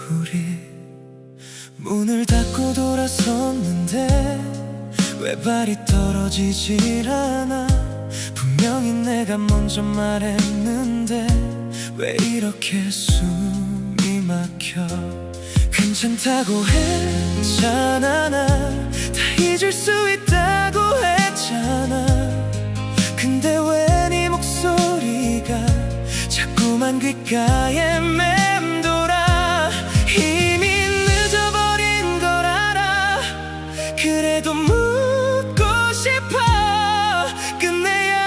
우리 문을 닫고 돌아섰는데 왜 발이 떨어지질 않아. 분명히 내가 먼저 말했는데 왜 이렇게 숨이 막혀. 괜찮다고 했잖아. 나 다 잊을 수 있다고 했잖아. 근데 왜 네 목소리가 자꾸만 귓가에 맴돌아. 이미 늦어버린 걸 알아. 그래도 묻고 싶어. 끝내야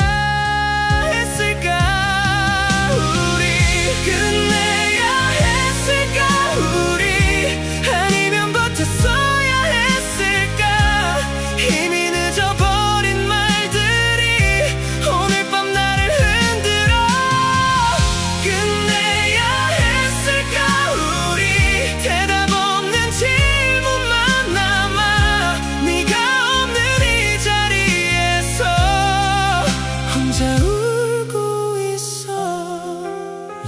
했을까. 우리 끝내야 했을까. 우리 아니면 버텼어야 했을까. 이미 늦어버린 말들이 오늘 밤 나를 흔들어. 끝내야 했을까. 우리 대답 없는 질문만 남아. 네가 없는 이 자리에서 혼자 울고 있어.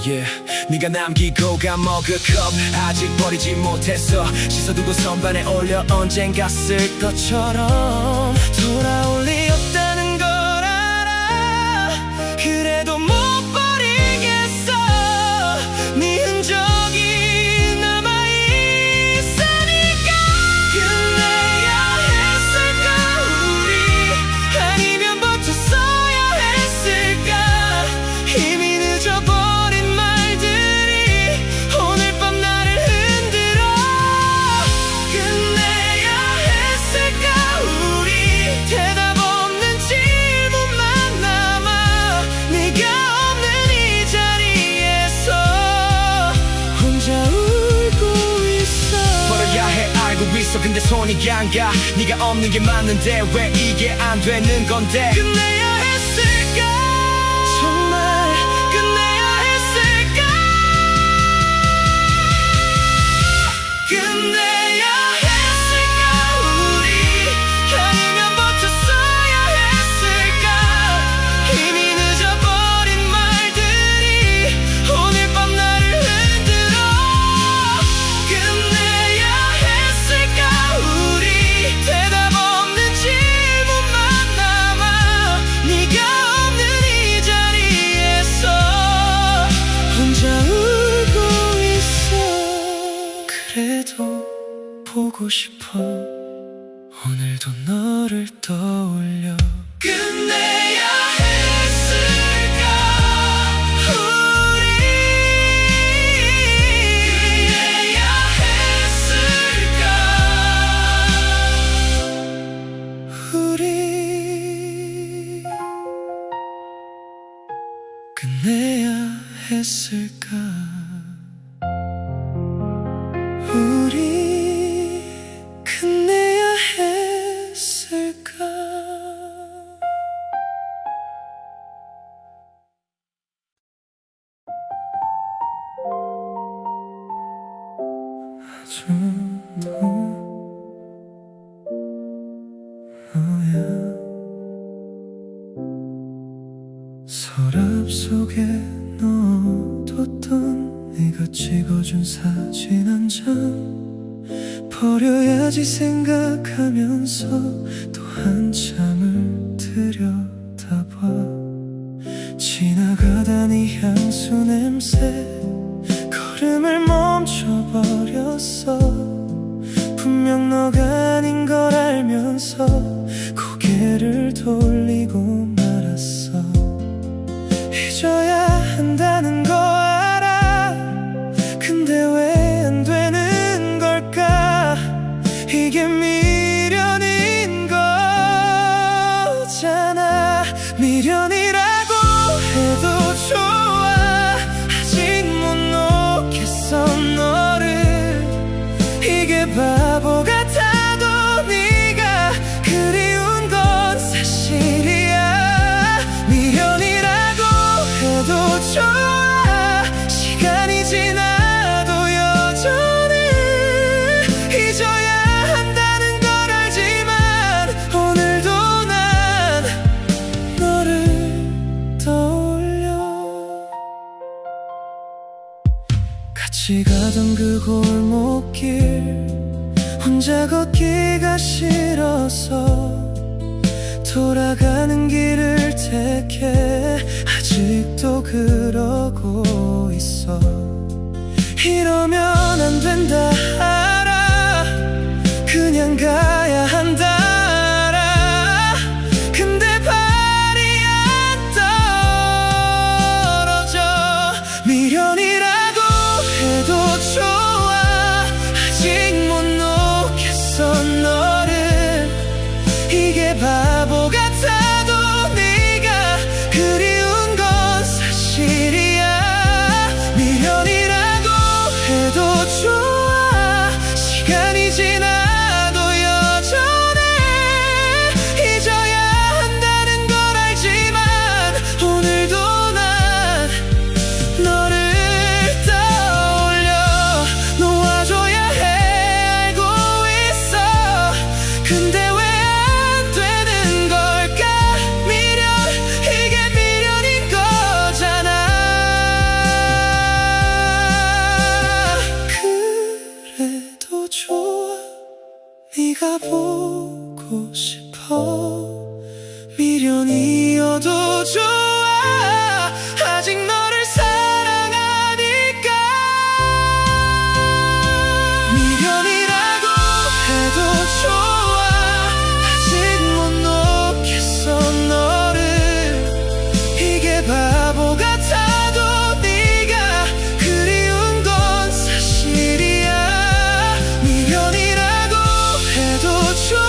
Yeah, 네가 남기고 간 머그컵 아직 버리지 못했어. 씻어두고 선반에 올려 언젠가 쓸 것처럼. 돌아올 리 없다는 걸 알아. 그래도 못 버리겠어. 네 흔적이 남아있으니까. 끝내야 했을까. 우리 아니면 버텼어야 했을까. 이미 늦어버린 말들이 오늘 밤 나를 흔들어. 끝내야 했을까. 우리 대답 없는 질문만 남아. 네가 없는 이 자리에서 혼자 울고 있어. 버려야 해 알고 있어. 근데 손이 안 가. 네가 없는 게 맞는데 왜 이게 안 되는 건데. 끝내야 했을까. 정말 끝내야 했을까. 끝내야 했을까. 우리 아니면 버텼어야 했을까. 이미 늦어버린 말들이 오늘 밤 나를 흔들어. 끝내야 했을까. 우리 대답 없는 질문만 남아. 네가 없는 이 자리에서 혼자 울고 있어. 그래도 보고 싶어. 오늘도 너를 떠올려. 끝내야 했을까. 우리 끝내야 했을까. 우리 끝내야 했을까. 우리 끝내야 했을까. 아주 너야. 서랍 속에 넣어뒀던 네가 찍어준 사진 한 장 버려야지 생각하면서 또 한참을 들여다봐. 지나가다 네 향수 냄새 걸음을 멈춰버렸어. 분명 너가 아닌 걸 알면서 고개를 돌리고 말았어. 잊어야 한다는 거 알아. 근데 왜 안 되는 걸까. 이게 미련인 거잖아. 미련이라고 해도 좋아. 아직 못 놓겠어 너를. 이게 바보 같아도 네가 그리운 건 사실이야. 미련이라고 해도 좋아. 시간이 지나도 여전히 잊어야 한다는 가던 그 골목길 혼자 걷기가 싫어서 돌아가는 길을 택해 아직도 그러고 있어. 이러면 안 된다 알아. 그냥 가야 한다 알아. 근데 발이 안 떨어져. 미련이라고 해도 좋아. 아직 못 놓겠어 너를. 이게 바보 같아도 네가 그리운 건 사실이야. 미련이라고 해도 좋아. 시간이 지나도 여전해. 잊어야 한다는 걸 알지만 오늘도 난 너를 떠올려. 놓아줘야 해 알고 있어. 근데 왜 안 되는 걸까? 미련, 이게 미련인 거잖아. 그래도 좋아. 네가 보고 싶어. 미련이어도 좋아. 아직 너를 사랑하니까. 미련이라고 해도 좋아. 아직 못 놓겠어 너를. 이게 바보 같아도 네가 그리운 건 사실이야. 미련이라고 해도 좋아.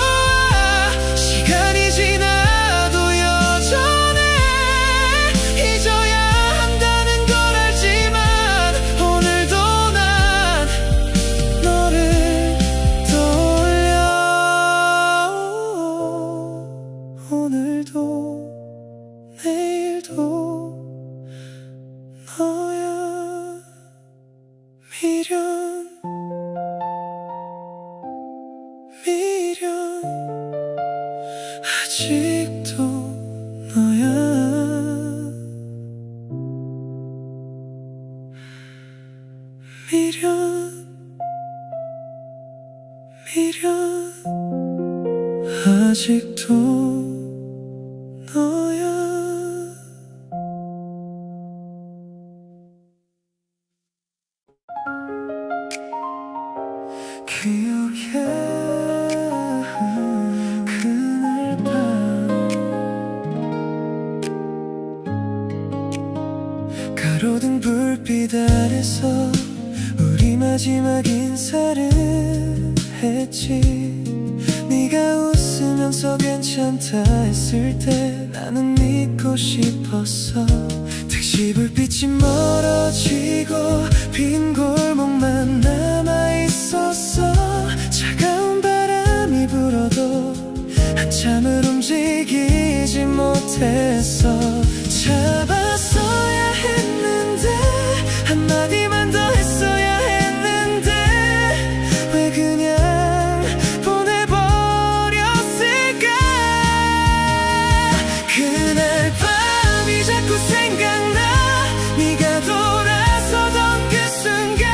시간이 지나도 여전해. 잊어야 한다는 걸 알지만 오늘도 난 너를 떠올려. 오늘도 내일도 너야. 미련, 미련, 아직도 너야. 미련, 미련, 아직도 너야. 기억해 그날 밤 가로등 불빛 아래서 우리 마지막 인사를 했지. 네가 웃으면서 괜찮다 했을 때 나는 믿고 싶었어. 택시 불빛이 멀어지고 빈 골목만 남아있었어. 차가운 바람이 불어도 한참을 움직이지 못했어. 잡았어야 했는데 한마디만 더 했어야 했는데 왜 그냥 보내버렸을까. 그날 밤이 자꾸 생각나. 네가 돌아서던 그 순간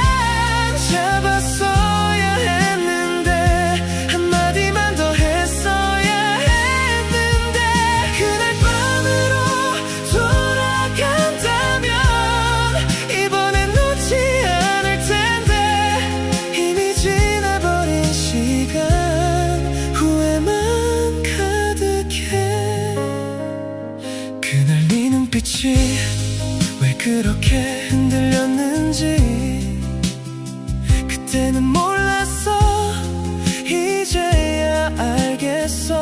잡았어야 했는데 한마디만 더 했어야 했는데 그날 밤으로 돌아간다면 이번엔 놓지 않을 텐데 이미 지나버린 시간 후회만 가득해. 그날 네 눈빛이 왜 그렇게 흔들렸는지 그때는 몰랐어. 이제야 알겠어.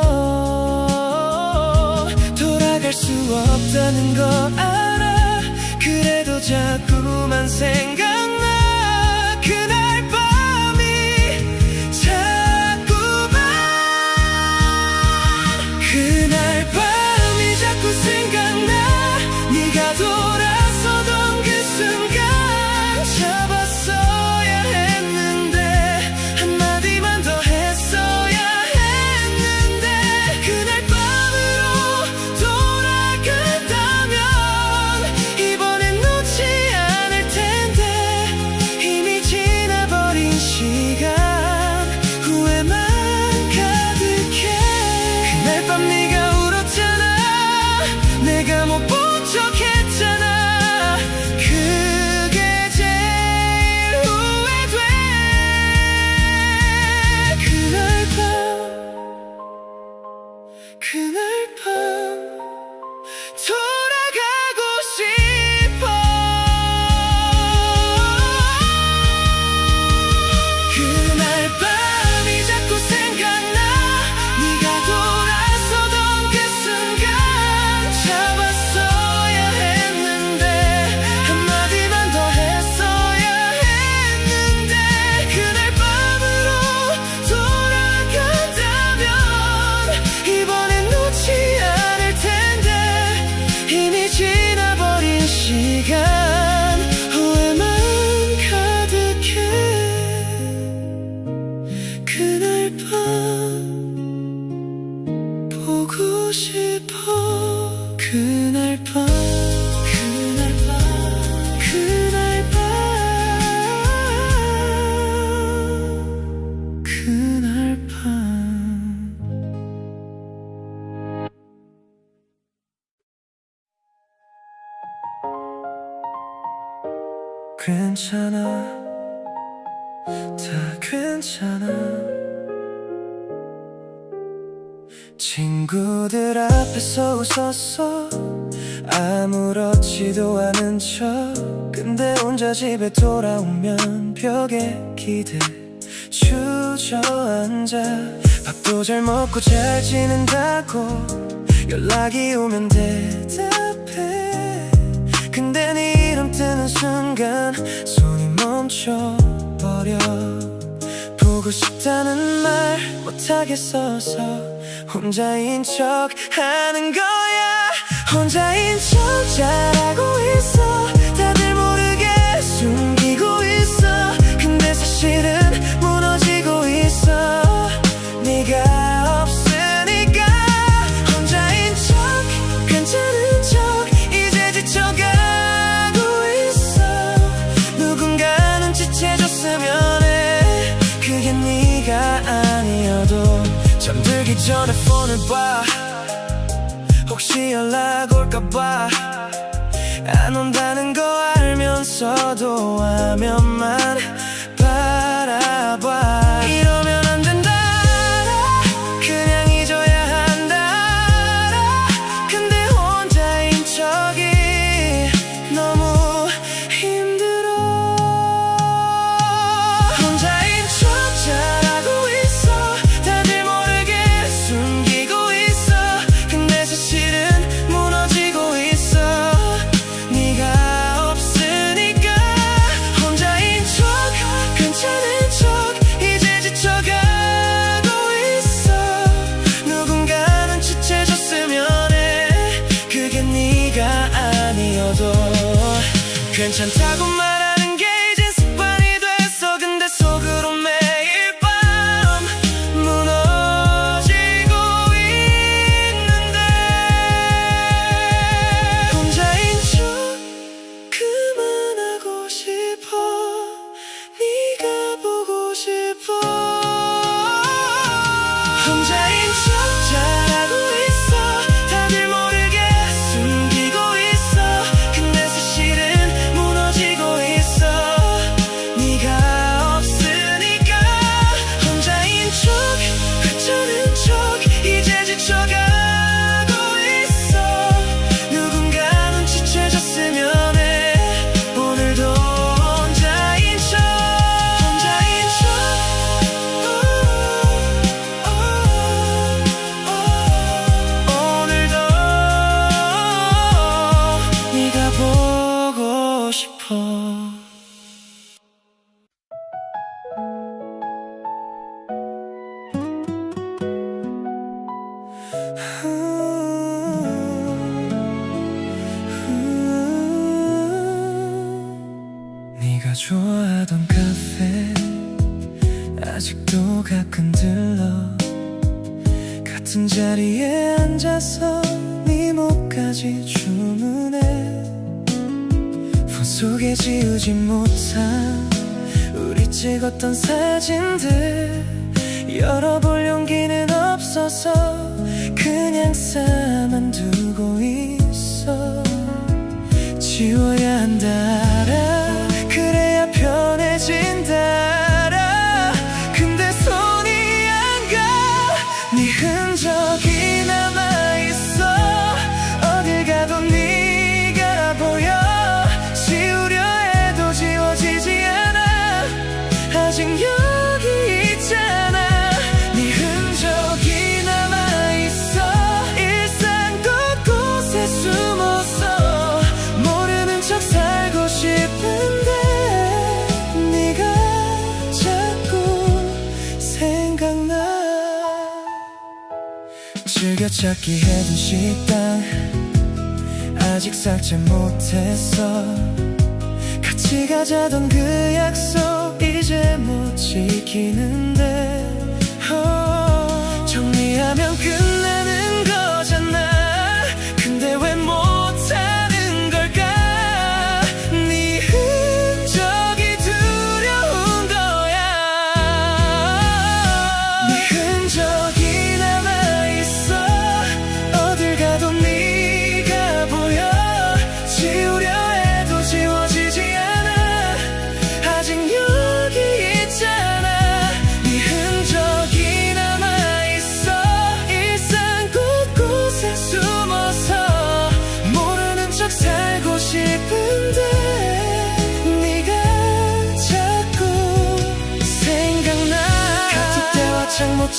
돌아갈 수 없다는 거 알아. 그래도 자꾸만 생각나. 그날 밤이 자꾸만. 그날 밤이 자꾸 생각나. 네가 돌아서던 그 순간 잡았어야 했는데 한마디만 더 했어야 했는데 그날 밤으로 돌아간다면 이번엔 놓지 않을 텐데 만나고 싶어. 그날 밤 그날 밤 그날 밤 그날 밤. 괜찮아, 다 괜찮아. 친구들 앞에서 웃었어, 아무렇지도 않은 척. 근데 혼자 집에 돌아오면 벽에 기대 주저앉아. 밥도 잘 먹고 잘 지낸다고 연락이 오면 대답해. 근데 네 이름 뜨는 순간 손이 멈춰버려. 보고 싶다는 말 못하겠어서 혼자인 척 하는 거야. 혼자인 척 잘하고 있어. 다들 모르게 숨기고 있어. 근데 사실은 무너지고 있어. 네가 없으니까. 혼자인 척 괜찮은 척 이제 지쳐가고 있어. 누군가 눈치채줬으면 해. 그게 네가 아니어도. 잠들기 전에 폰을 봐. 혹시 연락 올까봐. 안 온다는 거 알면서도 화면만 바라봐. 이러면 안 된다 알아. 그냥 잊어야 한다 알아. 근데 혼자인 척이 너무 힘들어. 혼자인 척 잘하고 있어. 다들 모르게 숨기고 있어. 근데 사실은 무너지고 있어. 네가 없으니까. 혼자인 척 괜찮은 척 이제 지쳐가고 있어. 누군가 눈치채줬으면 해. 그게 네가 아니어도. 괜찮다고 말하는 게 이젠 습관이 됐어. 근데 속으로 매일 밤 무너지고 있는데. 혼자인 척 그만하고 싶어. 네가 보고 싶어. 혼자인 척 잘하고 있어. 다들 모르게 숨기고 있어. 근데 사실은 무너지고 있어. 네가 없으니까. 혼자인 척 괜찮은 척 이제 지쳐가고 있어. 누군가 눈치채줬으면 해. 오늘도 혼자인 척 혼자인 척. 오늘도 네가 보고 싶어. 네가 좋아하던 카페 아직도 가끔 들러. 같은 자리에 앉아서 네 목까지 주문해. 폰 속에 지우지 못한 우리 찍었던 사진들 열어볼 용기는 없어서 그냥 싸만 두고 있어. 지워야 한다 알아. 그래야 편해진다 알아. 근데 손이 안 가. 네 흔적이 남아있어. 어딜 가도 네가 보여. 지우려 해도 지워지지 않아. 아직 여기 있잖아. 네 흔적이 남아있어. 일상 곳곳에 숨어서 모르는 척 살고 싶은데. 네가 자꾸 생각나. 즐겨찾기 해둔 식당 아직 삭제 못했어. 같이 가자던 그 약속 이제 못 지키는데. 정리하면 끝나는 거잖아.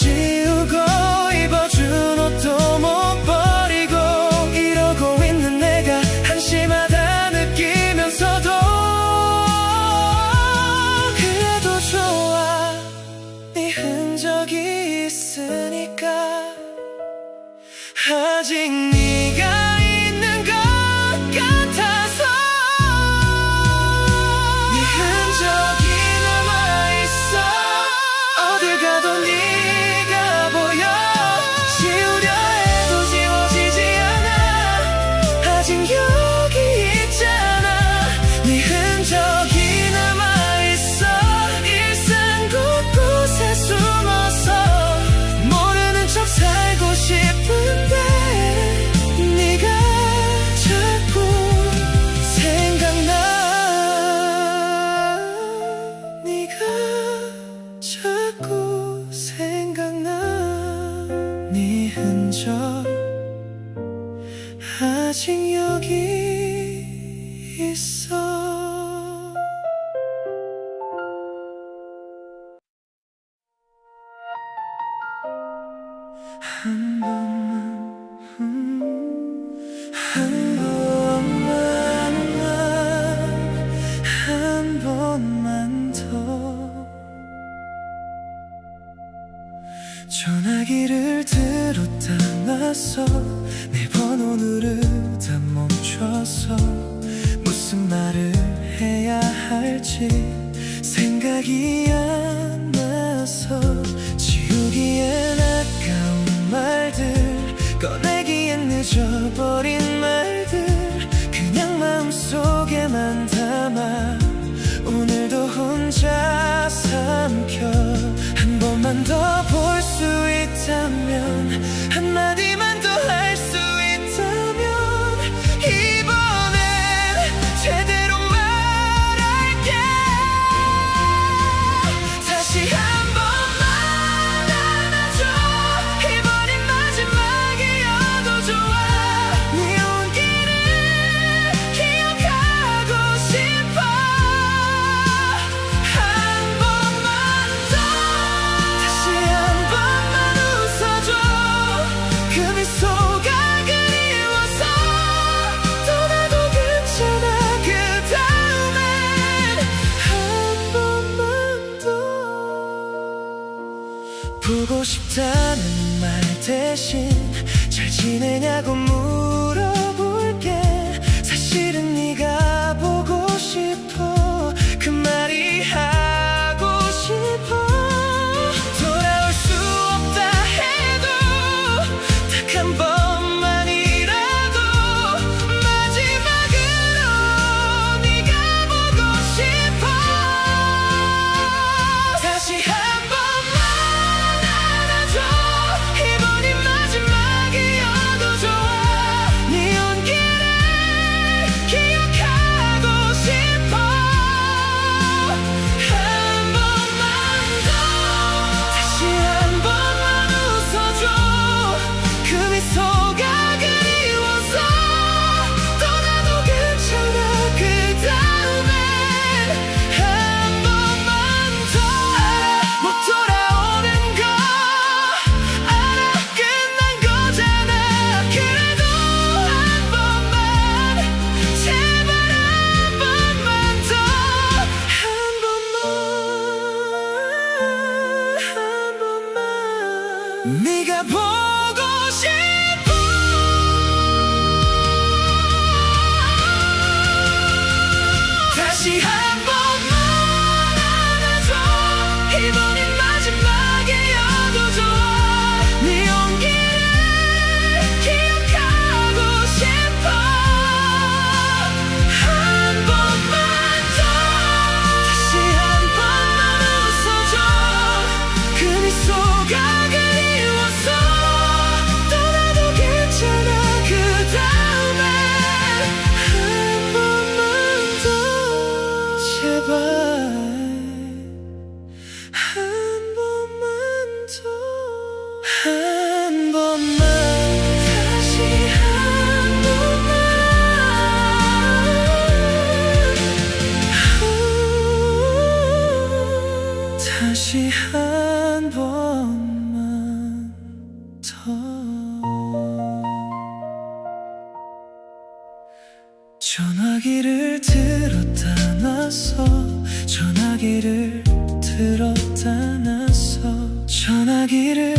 지우고 입어준 옷도 못 버리고 이러고 있는 내가 한심하다 느끼면서도 그래도 좋아 네 흔적이 있으니까 아직 네가 있는 것 같아서 네 흔적이 남아있어 어딜 가도 네가 보여 지우려 해도 지워지지 않아 아직 여기 있잖아 네 흔적이 남아있어 일상 곳곳에 숨어서 모르는 척 살고 싶은데 네가 자꾸 생각나 네가 자꾸 생각나 네 흔적 아직 여기 있어 한 번만 한 번만 더 전화기를 들었다 놨어 내 번호 누르다 멈춰서 무슨 말을 해야 할지 생각이 안 나서 지우기엔 아까운 말들 꺼내기엔 늦어버린 말들 그냥 마음속에만 담아 오늘도 혼자 삼켜 한 번만 더 볼 수 있다면 한마디만 더 할 수 있다면 이번엔 제대로 말할게 다시 한 번만 안아줘 이번이 마지막이어도 좋아 네 온기를 기억하고 싶어 한 번만 더 다시 한 번만 웃어줘 그 미소가 그리워서 또 나도 괜찮아 그 다음엔 한 번만 더 보고 싶다는 말 대신 잘 지내냐고 물어볼게 사실은 네가 보고 싶어 그 말이 하고 싶어 돌아올 수 없다 해도 딱 한 번만이라도 마지막으로 네가 보고 싶어 다시 한 번만 안아줘 이번이 마지막이어도 좋아 네 온기를 기억하고 싶어 한 번만 더 다시 한 번만 웃어줘 그 미소가 그리워서 또 나도 괜찮아 그 다음엔 한 번만 더 못 돌아오는 거 알아 끝난 거잖아 그래도 한 번만 제발 한 번만 더 한 번만 네가 보고 싶어 다시 한 번만 안아줘 이번이 마지막이어도 좋아 네 온기를 기억하고 싶어 한 번만 더 다시 한 번만 웃어줘 그 미소가 그리워서 또 나도 괜찮아 그 다음엔 한 번만 더 전화기를 들었다 놨어. 전화기를 들었다 놨어. 전화기를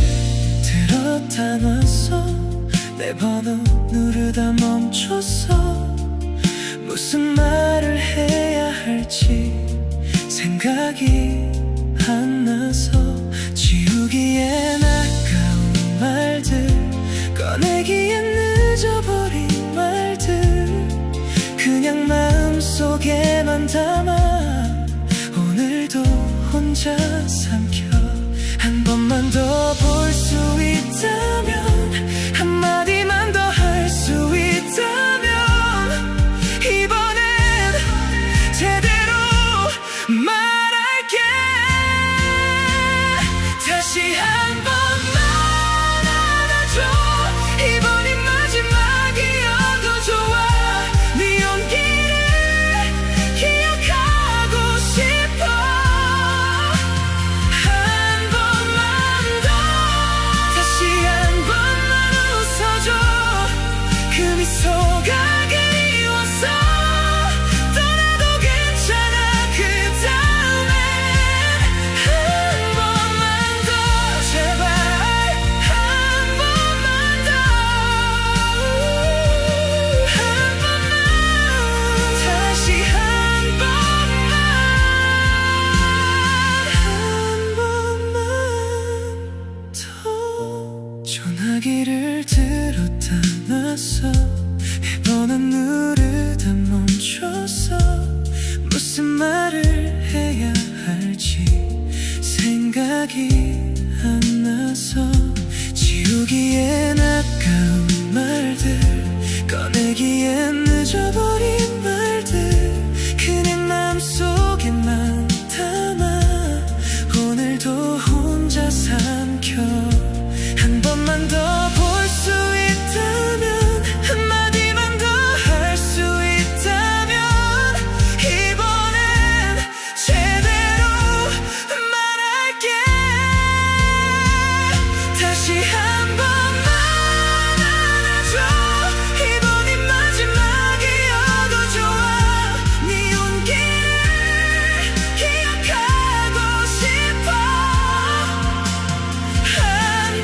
들었다 놨어. 내 번호 누르다 멈췄어. 무슨 말을 해야 할지 생각이 안 나서 지우기엔 아까운 말들, 꺼내기엔 늦어버린 말들, 그냥 마음속에만 담아 오늘도 혼자 삼켜. 한 번만 더 볼 수 있다면, 한마디만 더 할 수 있다면, 이번엔 제대로 말할게. 다시 한 번만 안아줘. 이번이 마지막이어도 좋아. 네 온기를 기억하고 싶어. 한 번만 더, 다시 한 번만 웃어줘. 그 미소가 그리워서 떠나도 괜찮아. 그 다음엔 한 번만 더, 제발 한 번만 더, 한 번만, 다시 한 번만, 한 번만 더. 전화기를 들었다 놨어. 번호 누르다 멈췄어. 무슨 말을 해야 할지 생각이 안 나서 지우기엔 아까운 말들, 꺼내기엔 늦어버린 말들, 그냥 마음속에만 담아 오늘도 혼자 삼켜. 한 번만 더 볼 수 있다면, 한마디만 더 할 수 있다면, 이번엔 제대로 말할게. 다시 한 번만 안아줘. 이번이 마지막이어도 좋아. 네 온기를 기억하고 싶어. 한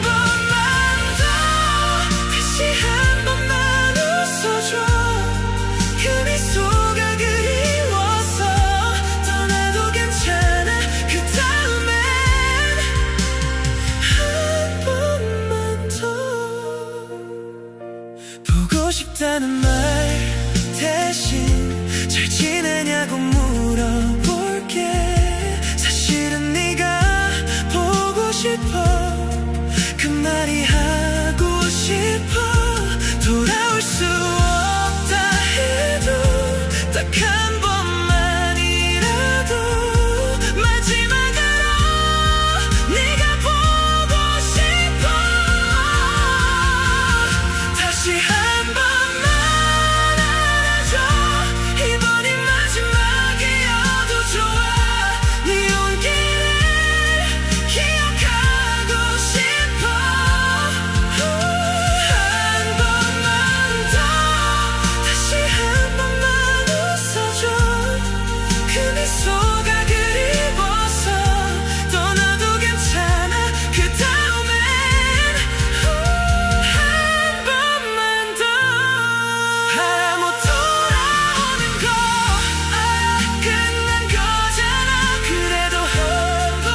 번만 더, 다시 한 번만 웃어줘. 그 미소가 그리워서 떠나도 괜찮아. 그 다음엔 한 번만 더. 보고 싶다는 말 대신 잘 지내냐고 물어볼게. 사실은 네가 보고 싶어. 그 말이 하고 싶어. 돌아올 수 없다 해도 딱 한 번만이라도 마지막으로 네가 보고 싶어. 다시 한 번만 안아줘. 이번이 마지막이어도 좋아. 네 온기를 기억하고 싶어. 한 번만 더, 다시 한 번만 웃어줘. 그 미소가 그리워서 떠나도 괜찮아. 그 다음엔 한 번만 더. 알아 못 돌아오는 거 알아. 끝난 거잖아. 그래도 한 번.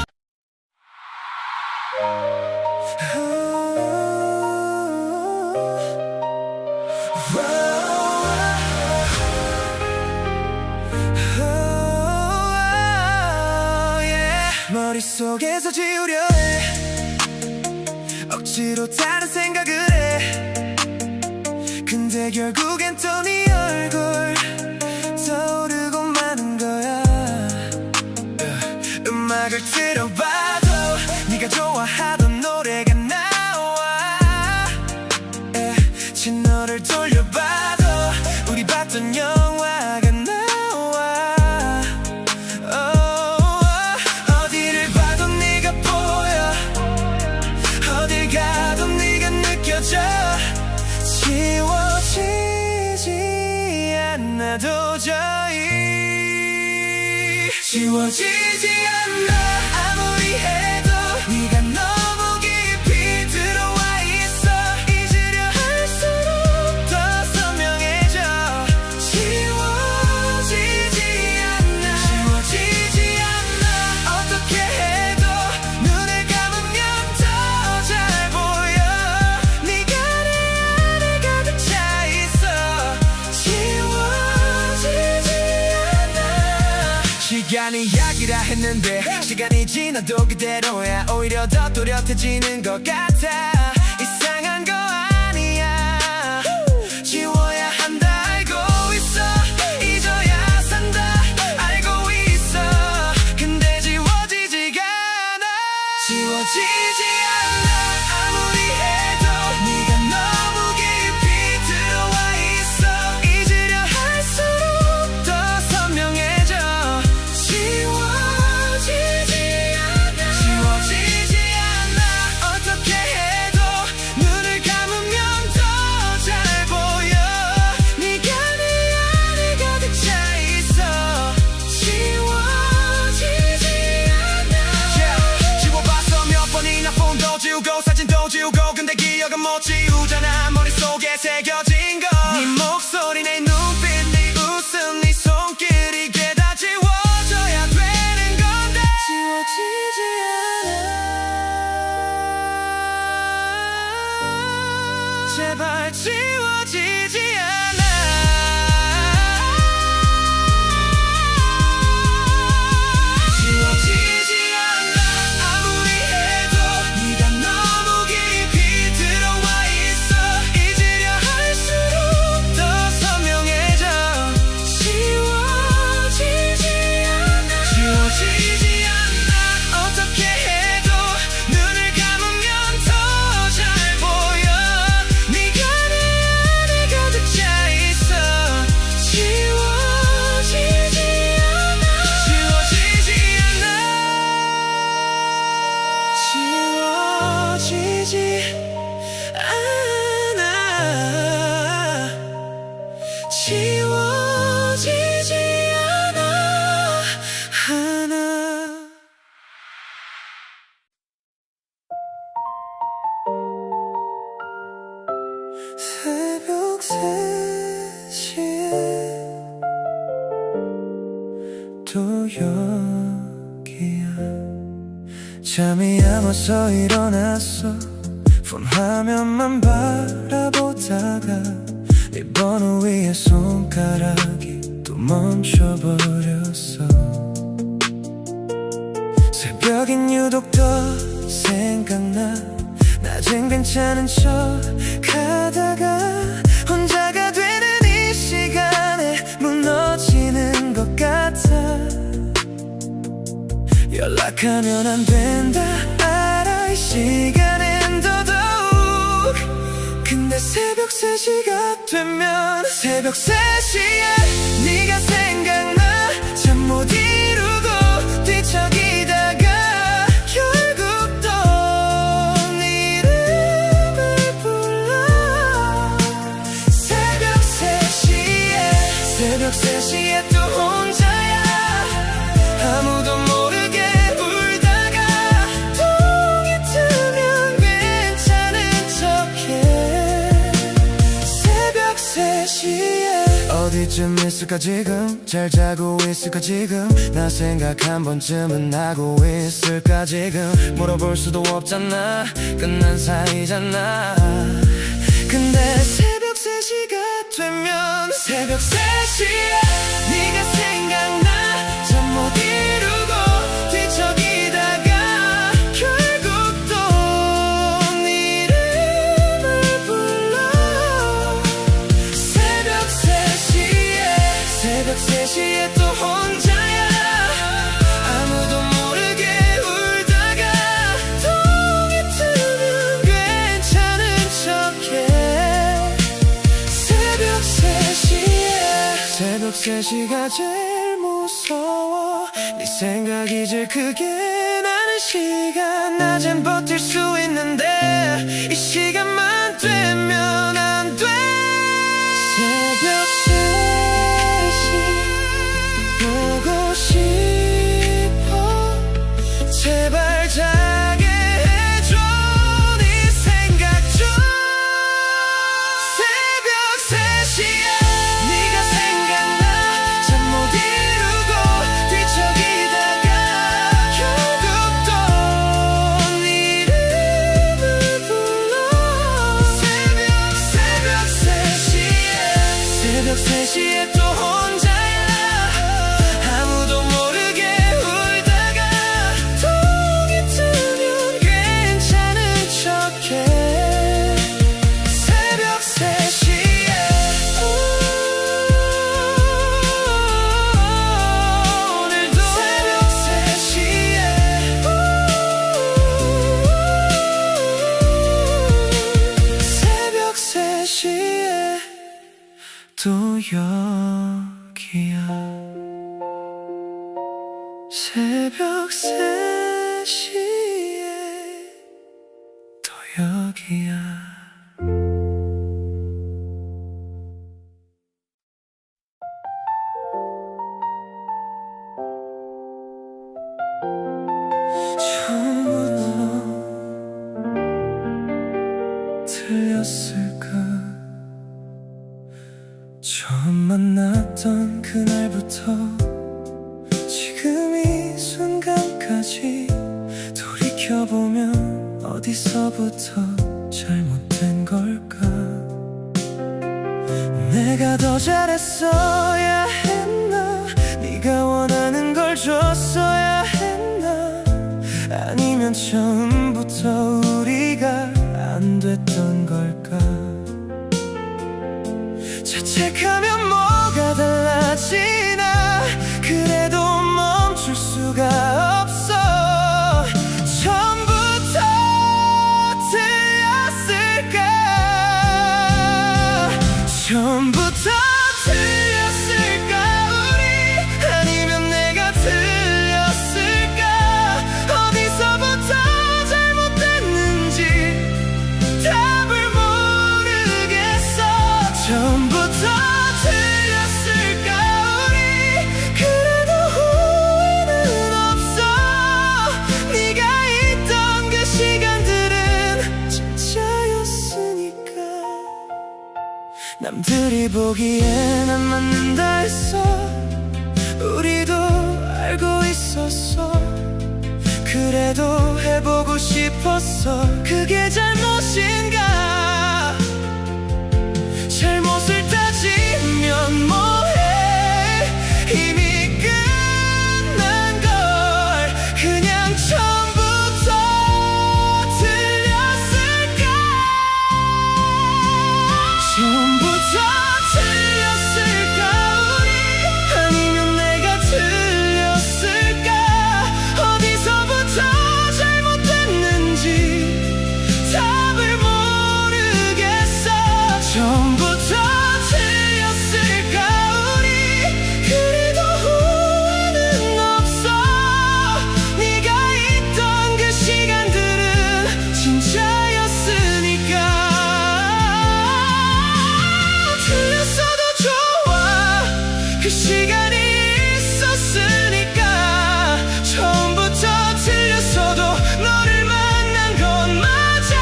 머릿속에서 지우려 해. 억지로 다른 생각을 해. 근데 결국엔 또 네 얼굴 떠오르고 마는 거야. 음악을 들어봐도 네가 좋아하던 노래가 나와. 채널을 돌려봐도 우리 봤던 영화가 나와. 어디를 봐도 네가 보여. 어딜 가도 네가 느껴져. 지워지지 않아. 지워지지 않아 아무리 해도 네가 너무 깊이 들어와 있어 잊으려 할수록 더 선명해져 지워지지 않아 어떻게 해도 눈을 감으면 더 잘 보여 네가 내 안에 가득 차 있어 지워지지 않아 시간이 약이라 했는데 시간이 지나도 그대로야 오히려 더 또렷해지는 것 같아 이상한 거 아니야 지워야 한다 알고 있어 잊어야 산다 알고 있어 근데 지워지지가 않아 지워지지 않아 아무리 해도 네가 너무 깊이 들어와 있어 잊으려 할수록 더 선명해져 지워지지 않아 어떻게 해도 눈을 감으면 더 잘 보여 네가 내 안에 가득 차 있어 지워지지 않아 지워봤어 몇 번이나 폰도 지우고 사진도 지우고 근데 기억은 못 지우잖아 머릿속에 새겨진 거 네 목소리 내 눈빛 네 웃음 네 손길 이게 다 지워져야 되는 건데 지워지지 않아 제발 지워지지 않아 지워지지 않아 아무리 해도 네가 너무 깊이 들어와 있어 잊으려 할수록 더 선명해져 지워지지 않아 어떻게 해도 눈을 감으면 더 잘 보여 네가 내 안에 가득 차 있어 지워지지 않아 지워지지 않아 지워지지 않아 새벽 3시에 또 여기야 잠이 안 와서 일어났어 폰 화면만 바라보다가 네 번호 위에 손가락이 또 멈춰버렸어 새벽엔 유독 더 생각나 낮엔 괜찮은 척 하다가 혼자가 되는 이 시간에 무너지는 것 같아 연락하면 안 된다 알아 이 시간엔 더더욱 근데 새벽 3시가 되면 새벽 3시에 네가 생각나 잠 못 이루고 뒤척이다가 결국 또 네 이름을 불러 새벽 3시에 또 혼자야 아무도 모르게 울다가 통이 트면 괜찮은 척해 새벽 3시에 어디쯤 있을까 지금 잘 자고 있을까 지금 나 생각 한 번쯤은 하고 있을까 지금 물어볼 수도 없잖아 끝난 사이잖아 근데 새벽 3시가 되면 새벽 3시에 네가 생각나 잠 못 이루고 뒤척이다가 결국 또 네 이름을 불러 새벽 3시에 또 혼자야 아무도 모르게 울다가 통이 트면 괜찮은 척해 새벽 3시가 제일 무서워 네 생각이 제일 크게 나는 시간 낮엔 버틸 수 있는데 이 시간만 되면 안 돼 새벽 3시 보고 싶어 또 여기야. 새벽 3시에 또 여기야. 처음부터 틀렸을까? 처음 만났던 그날부터 지금 이 순간까지 돌이켜보면 어디서부터 잘못된 걸까? 내가 더 잘했어야 했나? 네가 원하는 걸 줬어야 했나? 아니면 처음부터 우리가 안 됐던 걸까? 자책하면 뭐가 달라지나? 그래도 멈출 수가 없어. 처음부터 틀렸을까? 처음부터 틀렸을까? 우리 아니면 내가 틀렸을까? 어디서부터 잘못됐는지 답을 모르겠어. 처음부터 틀렸을까? 우리 그래도 후회는 없어. 네가 있던 그 시간들은 진짜였으니까. 남들이 보기엔 안 맞는다 했어. 우리도 알고 있었어. 그래도 해보고 싶었어. 그게 잘못인가? 잘못을 따지면 뭐해? 이미 끝난 걸. 그냥 처음부터 틀렸을까? 처음부터 틀렸을까? 우리 아니면 내가 틀렸을까? 어디서부터 잘못됐는지 답을 모르겠어. 처음부터 틀렸을까? 우리 그래도 후회는 없어. 네가 있던 그 시간들은 진짜였으니까. 틀렸어도 좋아. 그 시간이 있었으니까. 처음부터 틀렸어도 너를 만난 건 맞아.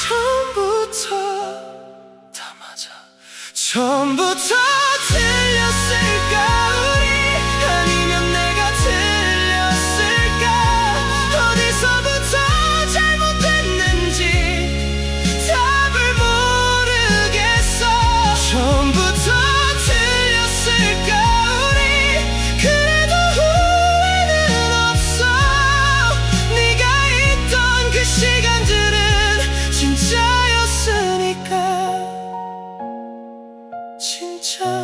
처음부터 다 맞아. 처음부터 틀렸을까? 우리 아니면 내가 틀렸을까? 어디서부터 잘못됐는지 답을 모르겠어. 처음부터 틀렸을까? 우리 그래도 후회는 없어. 네가 있던 그 시간들은 진짜였으니까. 진짜였으니까.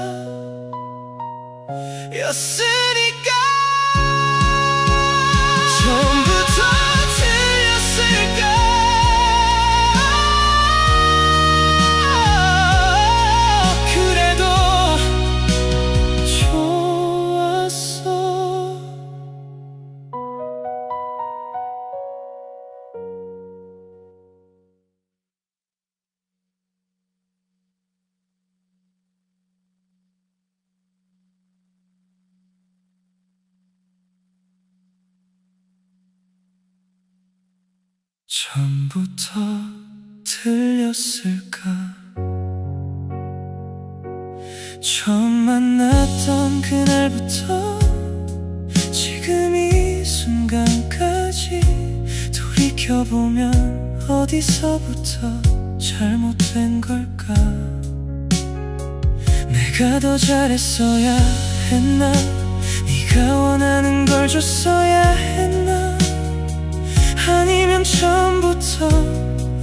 처음부터 틀렸을까? 그래도 좋았어. 처음부터 틀렸을까? 처음 만났던 그날부터 지금 이 순간까지 돌이켜보면 어디서부터 잘못된 걸까? 내가 더 잘했어야 했나? 네가 원하는 걸 줬어야 했나? 아니면 처음부터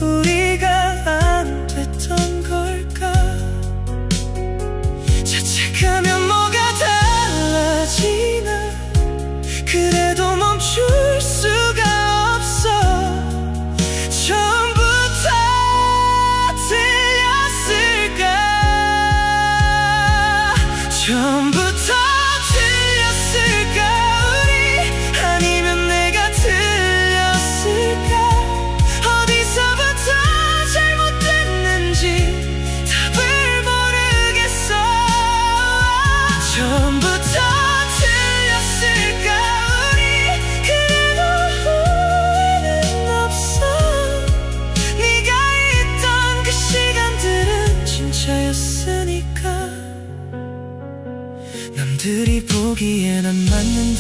우리가 안 됐던 걸까? 자책하면 뭐가 달라지나? 그래도 멈출 수가 없어. 처음부터 틀렸을까?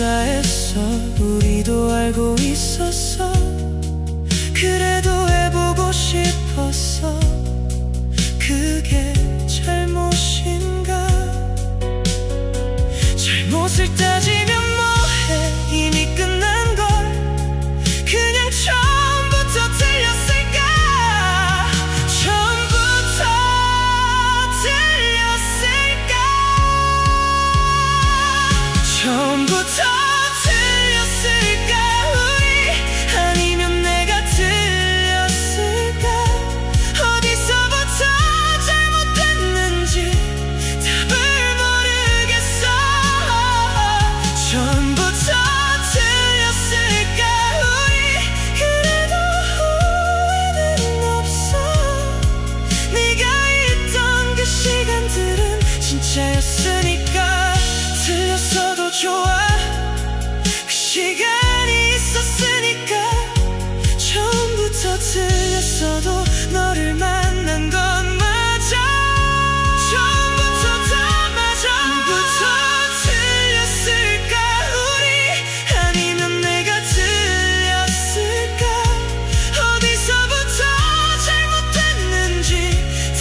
다했어. 우리도 알고 있었어. 그래도 해보고 싶었어. 그게 잘못인가? 잘못을 따지면 뭐해? 이미 끝난 걸. 그냥 처음부터 틀렸을까? 처음부터 틀렸을까? 처음부터 틀렸을까? 우리 아니면 내가 틀렸을까? 어디서부터 잘못됐는지 답을 모르겠어. 처음부터 틀렸을까? 우리 그래도 후회는 없어. 네가 있던 그 시간들은 진짜였으니까. 틀렸어도 좋아. 그 시간이 있었으니까. 처음부터 틀렸어도 너를 만난 건 맞아. 처음부터 다 맞아. 처음부터 틀렸을까? 우리 아니면 내가 틀렸을까? 어디서부터 잘못됐는지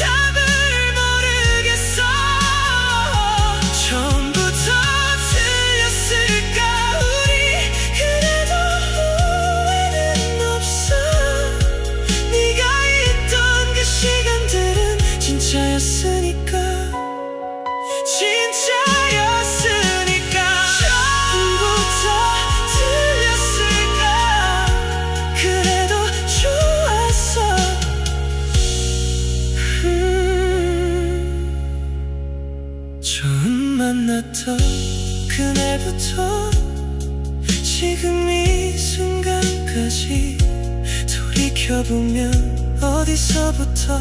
답을 모르겠어. 처음부터 틀렸을까? 우리 그래도 후회는 없어. 네가 있던 그 시간들은 진짜였으니까. 진짜였으니까. 처음부터 틀렸을까? 그래도 좋았어. 처음 만났던 그날부터 지금 이 순간까지 돌이켜보면 어디서부터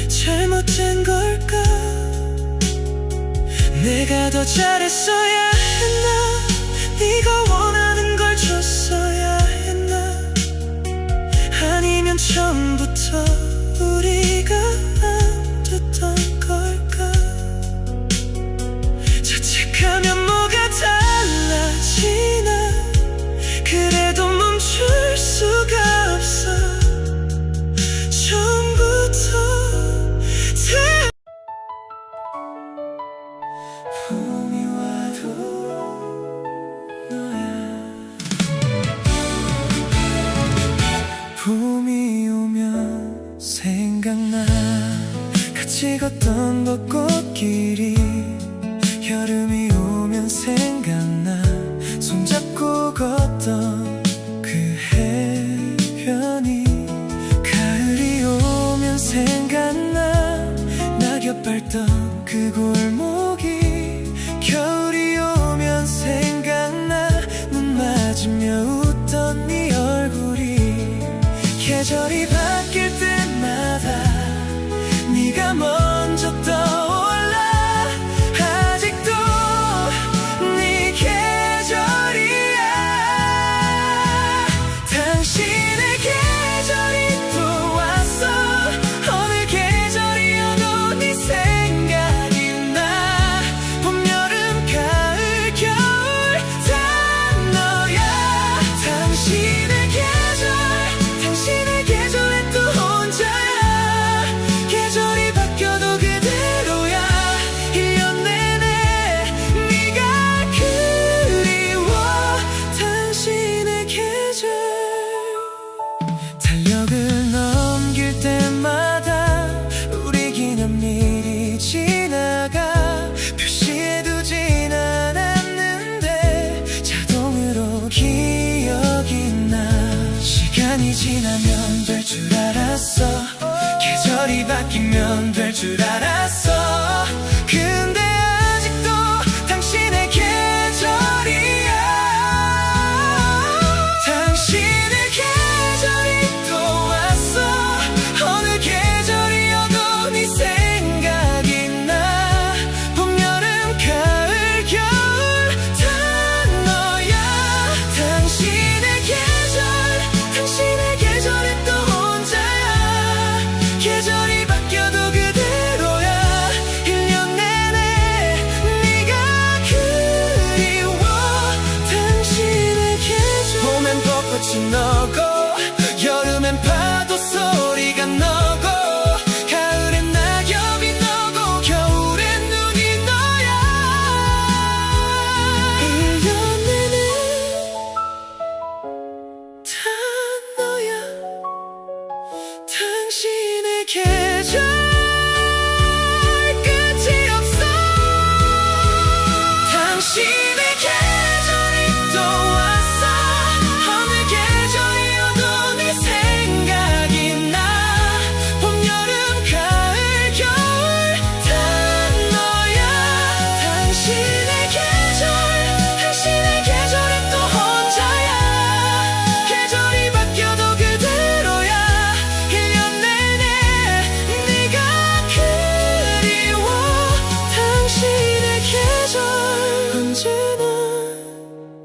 잘못된 걸까? 내가 더 잘했어야 했나? 네가 원하는 걸 줬어야 했나? 아니면 처음부터 우리가 안 됐던 걸까? 자책하면 뭐가 달라지나? 그래도 멈출 수가 없어. 처음부터 봄이 와도 너야. 봄이 오면 생각나. 같이 걷던 벚꽃길이. 여름이 오면 생각나. 손잡고 걷던 그 해변이. 가을이 오면 생각나. 낙엽 밟던 그 골목이. 겨울이 오면 생각나. 눈 맞으며 웃던 네 얼굴이. 계절이 바뀔 때마다 네가 먼저 떠올라. 아직도 네 계절이야. 당신의 계절이 또 왔어. 어느 계절이어도 네 생각이 나. 봄, 여름, 가을, 겨울 다 너야. 당신의 계절, 당신의 계절에 또 혼자야. 계절이 바뀌어도 그대로야. 1년 내내 네가 그리워. 당신의 계절. 달력을 넘길 때마다 우리 기념일이 지나가. 표시해두진 않았는데 자동으로 기억이 나. 시간이 지나면 될 줄 알았어. 계절이 바뀌면 될 줄 알았어. 근데 아직도 당신의 계절이야. 당신의 계절이 또 왔어. 어느 계절이어도 네 생각이 나. 봄, 여름, 가을, 겨울 다 너야. 당신의 계절, 당신의 계절에 또 혼자야. 당신의 계절 끝이 없어. 당신의 계절이 또 왔어. 어느 계절이어도 네 생각이 나. 봄, 여름, 가을, 겨울 다 너야. 당신의 계절은 또 혼자야. 계절이 바뀌어도 그대로야. 1년 내내 네가 그리워. 당신의 계절 언제나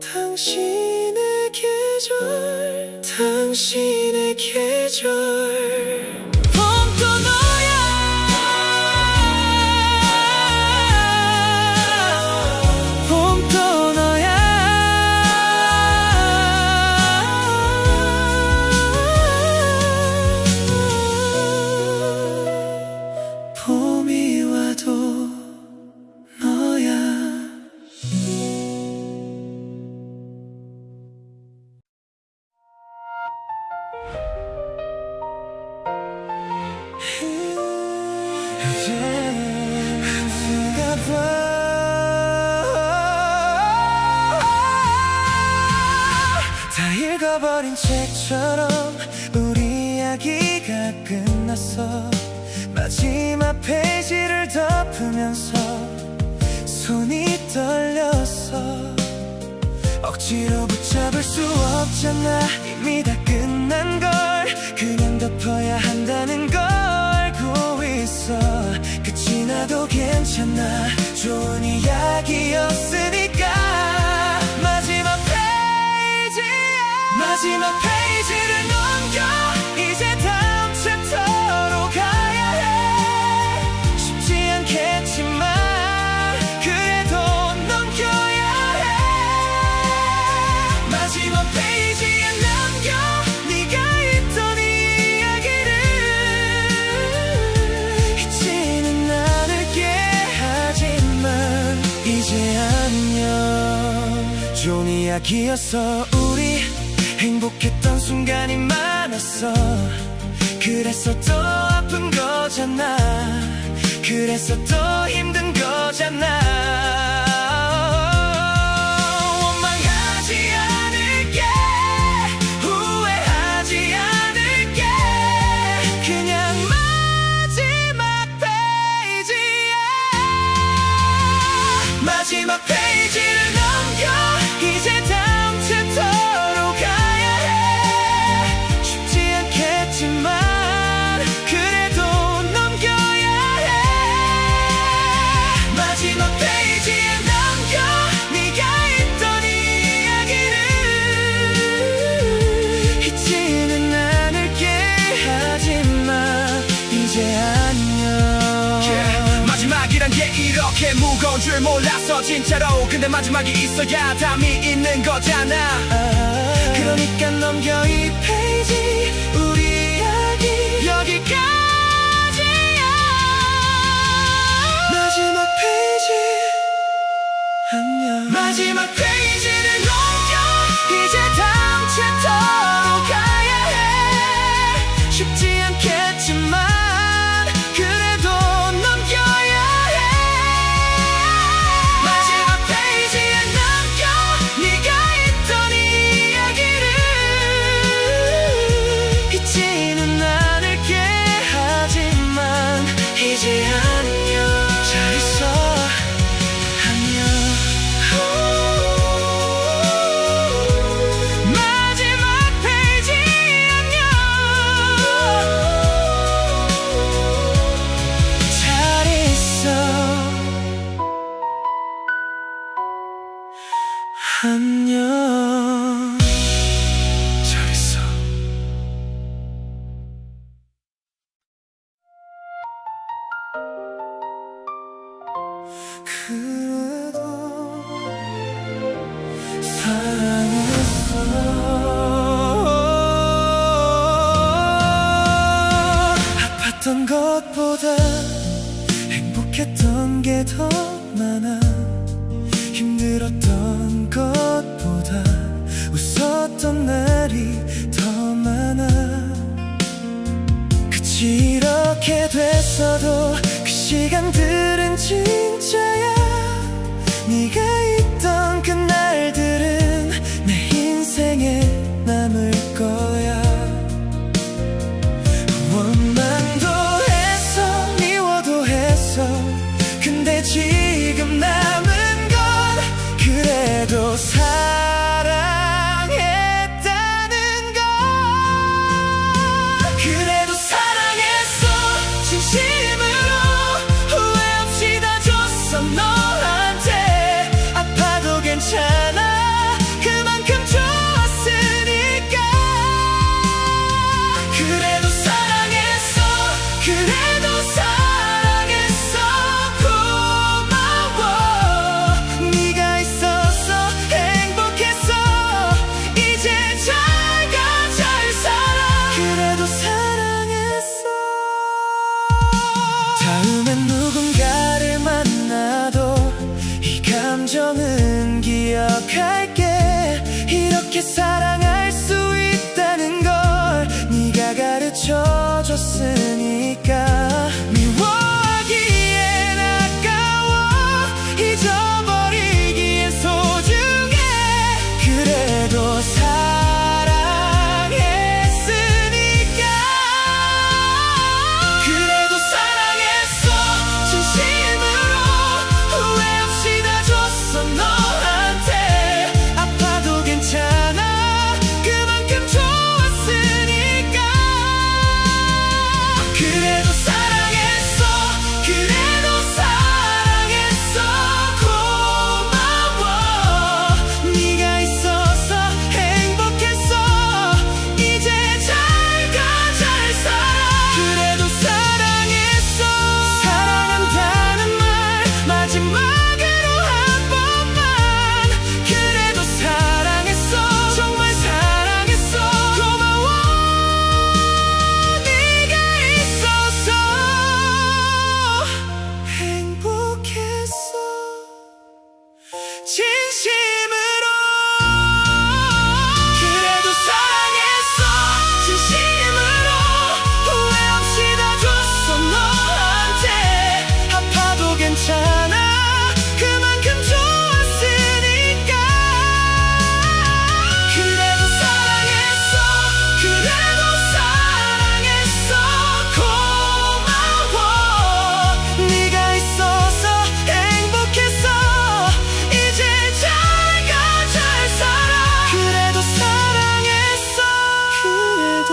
당신의 계절. 당신의 계절 봄도 너야. 봄도 너야. 봄이 와도 너야. 다 읽어버린 책처럼 우리 이야기가 끝났어. 마지막 페이지를 덮으면서 손이 떨렸어. 억지로 붙잡을 수 없잖아. 이미 다 끝난 걸 그냥 덮어야 한다는 걸 알고 있어. 끝이 나도 괜찮아. 좋은 이야기였으니까. 마지막 페이지를 넘겨. 이제 다음 챕터로 가야 해. 쉽지 않겠지만 그래도 넘겨야 해. 마지막 페이지에 남겨 네가 있던 이야기를. 잊지는 않을게. 하지만 이제 안녕. 좋은 이야기였어. 우리 행복했던 순간이 많았어. 그래서 더 아픈 거잖아. 그래서 더 힘든 거잖아. 원망하지 않을게. 후회하지 않을게. 그냥 마지막 페이지야. 마지막 페이지를 넘겨. 이제 다음 챕터로 가야 해. 쉽지 않겠지만 그래도 넘겨야 해. 마지막 페이지에 남겨 네가 있던 이야기를. 잊지는 않을게. 하지만 이제 안녕. 마지막이란 게 이렇게 무거운 줄 몰랐어 진짜로. 근데 마지막이 있어야 담이 있는 거잖아. 그러니까 넘겨 이 페이지. 우리 이야기 여기까지야. 마지막 페이지 안녕. 마지막 페이지를 넘겨. 이제 다음 챕터로 가야 해. 쉽지 않겠지만 그래도 넘겨야 해. 마지막 페이지에 남겨 네가 있던 이야기를. 잊지는 않을게. 하지만 이제 안녕. 잘 있어. 안녕. 마지막 페이지 안녕. 잘 있어. 안녕. 잘 있어. 그래도 사랑했어. 아팠던 것보다 행복했던 게 더 많아. 힘들었던 것보다 웃었던 날이 더 많아. 굳이 이렇게 됐어도 그 시간들은 진짜야. 네가 있던 그날들은 내 인생에 남을 거야. 원망도 했어, 미워도 했어. 근데 지금 남은 건 그래도 사랑했다는 걸. 그래도 사랑했어, 진심으로 후회 없이 다 줬어 너한테. 아파도 괜찮아, 그만큼 좋았으니까. 그래도 사랑했어, 그래도 사랑했어. 고마워, 네가 있어서 행복했어. 이제 잘 가, 잘 살아. 그래도 사랑했어. 다음엔 누군가를 만나도 이 감정은 기억할게. 이렇게 사랑할 수 있다는 걸 네가 가르쳐줬으니까. 미워하기엔 아까워, 잊어버리기엔 소중해. 그래도 사랑했으니까. 그래도 사랑했어, 진심으로 후회 없이 다 줬어 너한테. 아파도 괜찮아, 그만큼 좋았으니까. 그래도 사랑했어, 그래도 사랑했어. 고마워, 네가 있어서 행복했어. 이제 잘 가, 잘 살아. 그래도 사랑했어. 사랑한다는 말 마지막으로 한 번만. 그래도 사랑했어, 정말 사랑했어. 고마워, 네가 있어서 행복했어. 진심으로. 그래도 사랑했어, 진심으로 후회 없이 다 줬어 너한테. 아파도 괜찮아, 그만큼 좋았으니까. 그래도 사랑했어, 그래도 사랑했어. 고마워, 네가 있어서 행복했어. 이제 잘 가, 잘 살아. 그래도 사랑했어, 그래도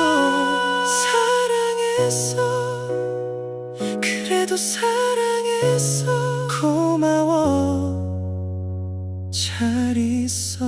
사랑했어. 그래도 사랑했어. 고마워, 잘 있어.